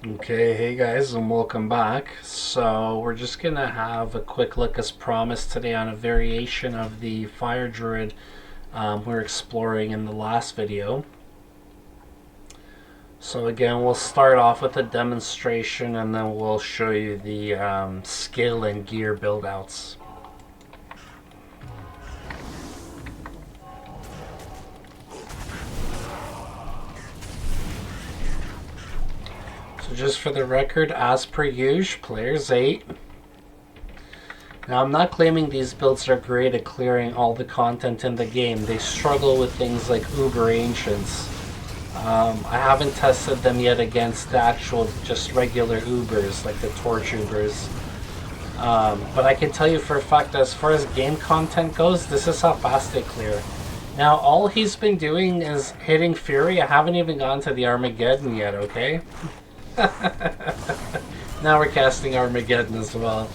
Okay, hey guys, and welcome back. So, we're just gonna have a quick look, as promised, today on a variation of the Fire Druid we're exploring in the last video. So, again, we'll start off with a demonstration and then we'll show you the skill and gear build outs. So, just for the record, as per usual, players 8. Now, I'm not claiming these builds are great at clearing all the content in the game. They struggle with things like Uber Ancients. I haven't tested them yet against the actual just regular Ubers, like the Torch Ubers. But I can tell you for a fact that as far as game content goes, this is how fast they clear. Now, all he's been doing is hitting Fury. I haven't even gone to the Armageddon yet, okay? Now we're casting Armageddon as well.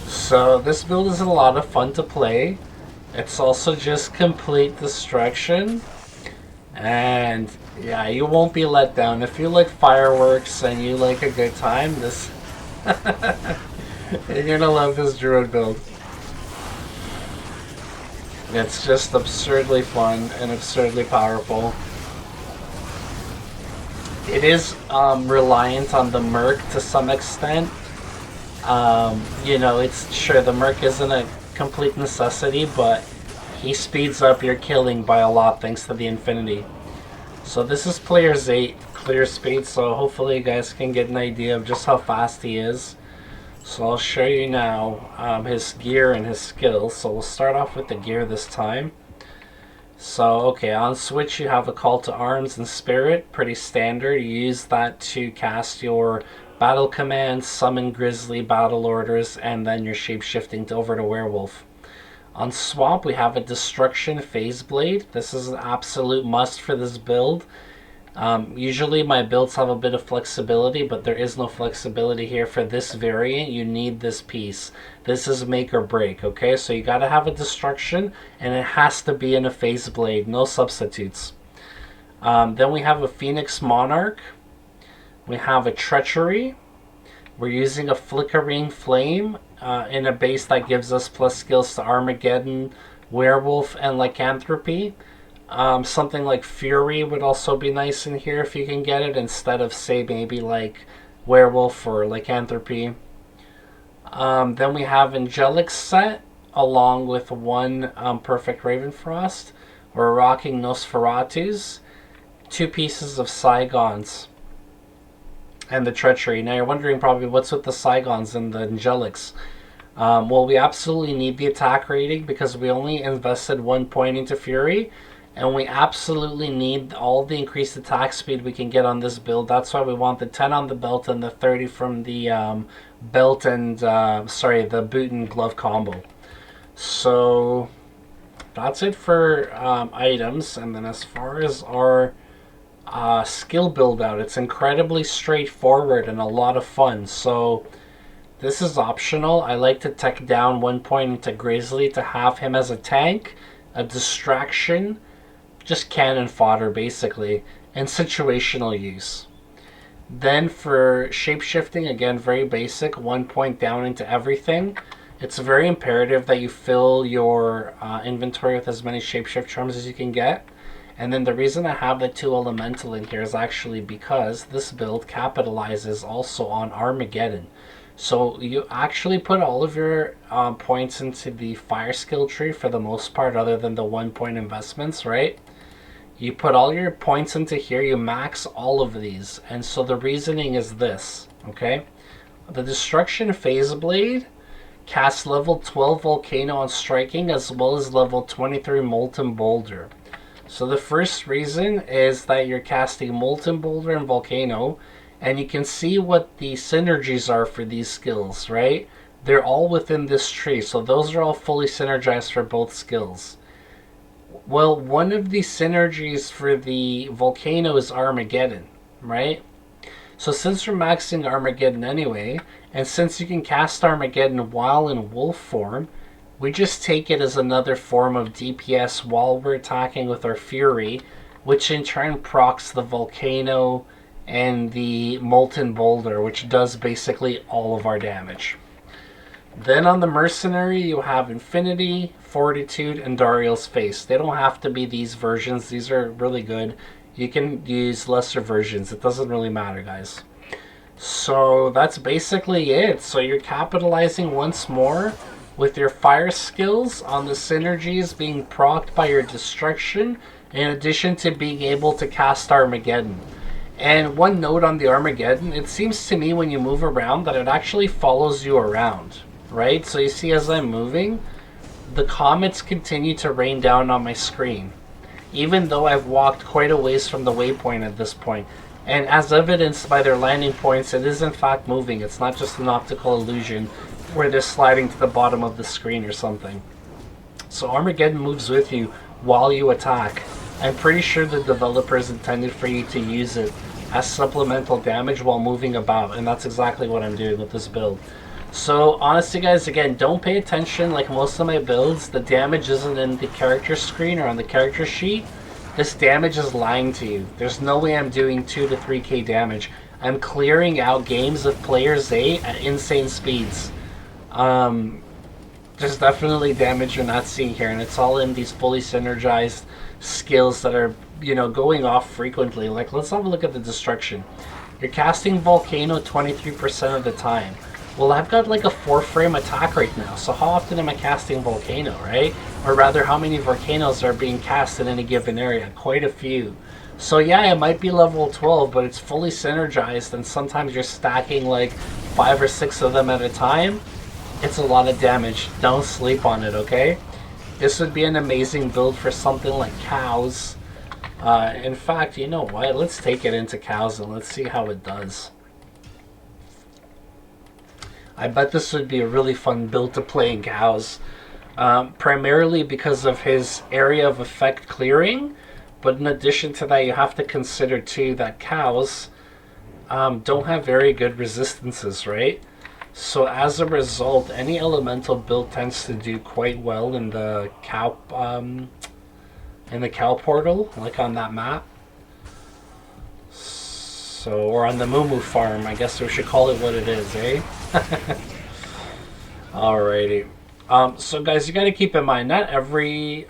So this build is a lot of fun to play. It's also just complete destruction. And yeah, you won't be let down. If you like fireworks and you like a good time, this you're gonna love this druid build. It's just absurdly fun and absurdly powerful. It is reliant on the Merc to some extent. You know, it's sure the Merc isn't a complete necessity, but he speeds up your killing by a lot thanks to the Infinity. So this is player's 8 clear speed, so hopefully you guys can get an idea of just how fast he is. So I'll show you now his gear and his skills. So we'll start off with the gear this time. So, okay, on Switch you have a Call to Arms and Spirit, pretty standard. You use that to cast your battle commands, summon Grizzly battle orders, and then you're shapeshifting over to Werewolf. On Swamp we have a Destruction Phase Blade. This is an absolute must for this build. Usually my builds have a bit of flexibility, but there is no flexibility here for this variant. You need this piece. This is make or break, okay? So you gotta have a Destruction, and it has to be in a Phase Blade, no substitutes. Then we have a Phoenix Monarch. We have a Treachery. We're using a Flickering Flame in a base that gives us plus skills to Armageddon, Werewolf, and Lycanthropy. Something like Fury would also be nice in here if you can get it, instead of, say, maybe like Werewolf or Lycanthropy. Then we have Angelic set, along with one Perfect Ravenfrost. We're rocking Nosferatus, 2 pieces of Saigons, and the Treachery. Now you're wondering probably what's with the Saigons and the Angelics. Well, we absolutely need the attack rating because we only invested 1 point into Fury, and we absolutely need all the increased attack speed we can get on this build. That's why we want the 10 on the belt and the 30 from the belt and, the boot and glove combo. So that's it for items. And then as far as our skill build out, it's incredibly straightforward and a lot of fun. So this is optional. I like to tech down 1 point into Grizzly to have him as a tank, a distraction, just cannon fodder basically, and situational use. Then for shapeshifting, again very basic, 1 point down into everything. It's very imperative that you fill your inventory with as many shapeshift charms as you can get. And then the reason I have the 2 elemental in here is actually because this build capitalizes also on Armageddon. So you actually put all of your points into the fire skill tree for the most part, other than the 1 point investments, right? You put all your points into here, you max all of these. And so the reasoning is this, okay? The Destruction Phase Blade casts level 12 Volcano on striking, as well as level 23 Molten Boulder. So the first reason is that you're casting Molten Boulder and Volcano, and you can see what the synergies are for these skills, right? They're all within this tree, so those are all fully synergized for both skills. Well, one of the synergies for the Volcano is Armageddon, right? So since we're maxing Armageddon anyway, and since you can cast Armageddon while in wolf form, we just take it as another form of DPS while we're attacking with our Fury, which in turn procs the Volcano and the Molten Boulder, which does basically all of our damage. Then on the Mercenary, you have Infinity, Fortitude, and Dariel's Face. They don't have to be these versions. These are really good. You can use lesser versions. It doesn't really matter, guys. So that's basically it. So you're capitalizing once more with your fire skills on the synergies being procced by your destruction, in addition to being able to cast Armageddon. And one note on the Armageddon, it seems to me when you move around that it actually follows you around, right? So you see as I'm moving, the comets continue to rain down on my screen, even though I've walked quite a ways from the waypoint at this point. And as evidenced by their landing points, it is in fact moving. It's not just an optical illusion where they're sliding to the bottom of the screen or something. So Armageddon moves with you while you attack. I'm pretty sure the developers intended for you to use it as supplemental damage while moving about, and that's exactly what I'm doing with this build. So honestly guys, again, don't pay attention like most of my builds. The damage isn't in the character screen or on the character sheet. This damage is lying to you. There's no way I'm doing 2 to 3k damage. I'm clearing out games of players 8 at insane speeds. There's definitely damage you're not seeing here, and it's all in these fully synergized skills that are, you know, going off frequently. Like, let's have a look at the destruction. You're casting Volcano 23% of the time. Well, I've got like a 4-frame attack right now, so how often am I casting Volcano, right? Or rather, how many Volcanoes are being cast in any given area? Quite a few. So yeah, it might be level 12, but it's fully synergized, and sometimes you're stacking like 5 or 6 of them at a time. It's a lot of damage. Don't sleep on it, okay? This would be an amazing build for something like cows. In fact, you know what? Let's take it into cows and let's see how it does. I bet this would be a really fun build to play in cows. Primarily because of his area of effect clearing. But in addition to that, you have to consider too that cows don't have very good resistances, right? So as a result, any elemental build tends to do quite well in the cow portal, like on that map. So, or on the Moo farm, I guess we should call it what it is, eh? Alrighty. So guys, you gotta keep in mind, not every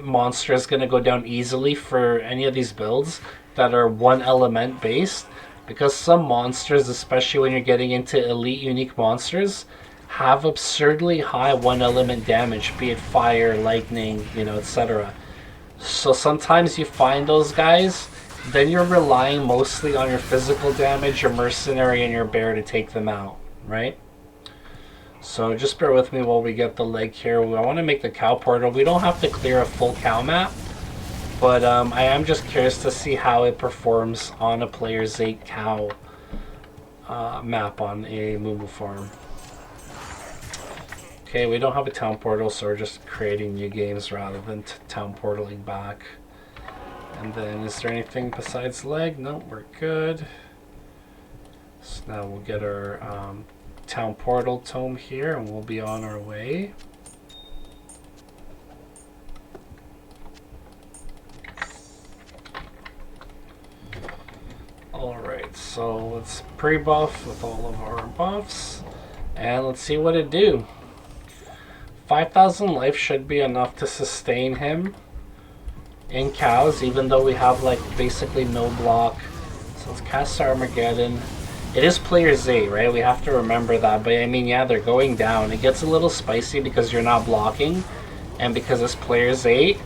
monster is gonna go down easily for any of these builds that are one element based. Because some monsters, especially when you're getting into elite unique monsters, have absurdly high one element damage, be it fire, lightning, you know, etc. So sometimes you find those guys, then you're relying mostly on your physical damage, your mercenary, and your bear to take them out, right? So just bear with me while we get the leg here. I want to make the cow portal. We don't have to clear a full cow map. But I am just curious to see how it performs on a player's 8 cow map on a Moo farm. Okay, we don't have a town portal, so we're just creating new games rather than town portaling back. And then, is there anything besides leg? No, we're good. So now we'll get our town portal tome here, and we'll be on our way. Alright, so let's pre-buff with all of our buffs, and let's see what it do. 5,000 life should be enough to sustain him in cows, even though we have like basically no block. So let's cast Armageddon. It is player's 8, right? We have to remember that, but I mean, yeah, they're going down. It gets a little spicy because you're not blocking, and because it's player's 8.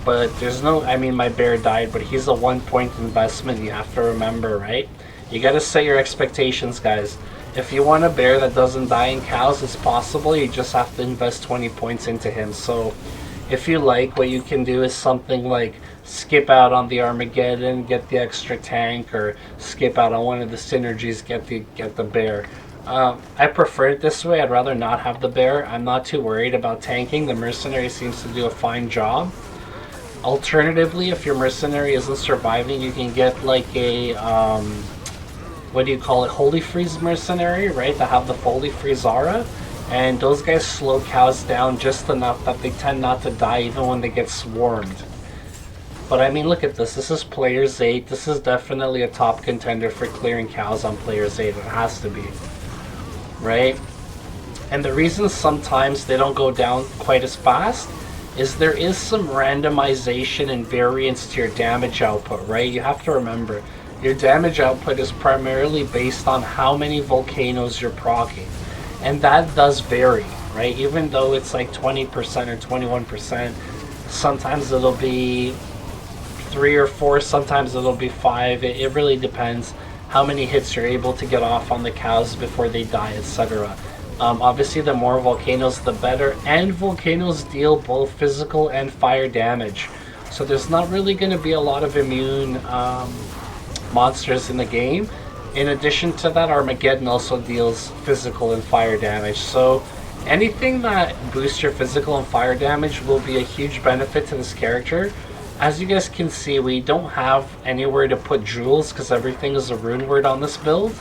But there's no, I mean, my bear died, but he's a 1-point investment, you have to remember, right? You gotta set your expectations, guys. If you want a bear that doesn't die in cows, it's possible. You just have to invest 20 points into him. So if you like, what you can do is something like skip out on the Armageddon, get the extra tank, or skip out on one of the synergies, get the bear. I prefer it this way. I'd rather not have the bear. I'm not too worried about tanking. The mercenary seems to do a fine job. Alternatively, if your mercenary isn't surviving, you can get like a what do you call it, Holy Freeze mercenary, right? That have the Holy Freeze aura, and those guys slow cows down just enough that they tend not to die even when they get swarmed. But I mean, look at this. This is Players 8. This is definitely a top contender for clearing cows on Players 8. It has to be. Right? And the reason sometimes they don't go down quite as fast is there is some randomization and variance to your damage output, right? You have to remember, your damage output is primarily based on how many volcanoes you're proccing. And that does vary, right? Even though it's like 20% or 21%, sometimes it'll be 3 or 4, sometimes it'll be 5. It really depends how many hits you're able to get off on the cows before they die, etc. Obviously, the more volcanoes, the better. And volcanoes deal both physical and fire damage. So there's not really going to be a lot of immune monsters in the game. In addition to that, Armageddon also deals physical and fire damage. So anything that boosts your physical and fire damage will be a huge benefit to this character. As you guys can see, we don't have anywhere to put jewels because everything is a rune word on this build.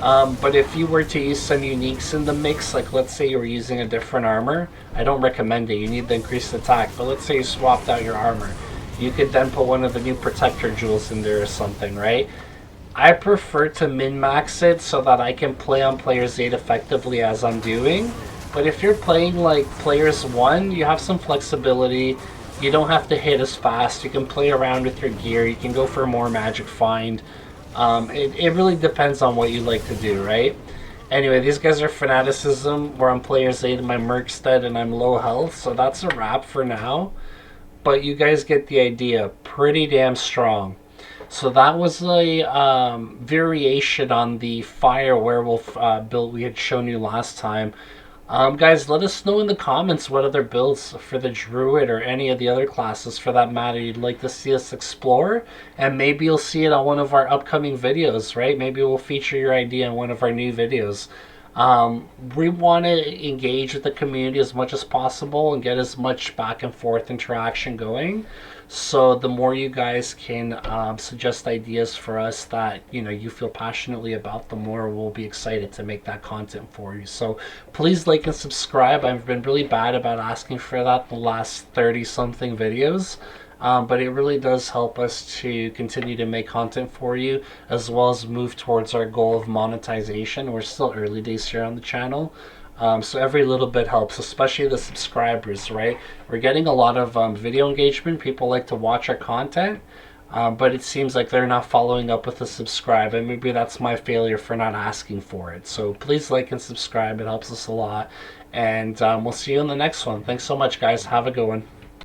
But if you were to use some uniques in the mix, like let's say you were using a different armor, I don't recommend it, you need the increased attack, but let's say you swapped out your armor, you could then put one of the new protector jewels in there or something, right? I prefer to min-max it so that I can play on Players 8 effectively as I'm doing, but if you're playing like Players 1, you have some flexibility, you don't have to hit as fast, you can play around with your gear, you can go for more magic find. It really depends on what you like to do, right? Anyway, these guys are Fanaticism. We're on Players 8 in my Merc's dead and I'm low health, so that's a wrap for now. But you guys get the idea. Pretty damn strong. So that was a variation on the Fire Werewolf build we had shown you last time. Guys, let us know in the comments what other builds for the Druid or any of the other classes for that matter you'd like to see us explore, and maybe you'll see it on one of our upcoming videos, right? Maybe we'll feature your idea in one of our new videos. We want to engage with the community as much as possible and get as much back and forth interaction going. So the more you guys can suggest ideas for us that you feel passionately about, the more we'll be excited to make that content for you. So please like and subscribe. I've been really bad about asking for that the last 30 something videos. But it really does help us to continue to make content for you, as well as move towards our goal of monetization. We're still early days here on the channel. So every little bit helps, especially the subscribers, right? We're getting a lot of video engagement. People like to watch our content, but it seems like they're not following up with a subscribe, and maybe that's my failure for not asking for it. So please like and subscribe. It helps us a lot. And we'll see you in the next one. Thanks so much, guys. Have a good one.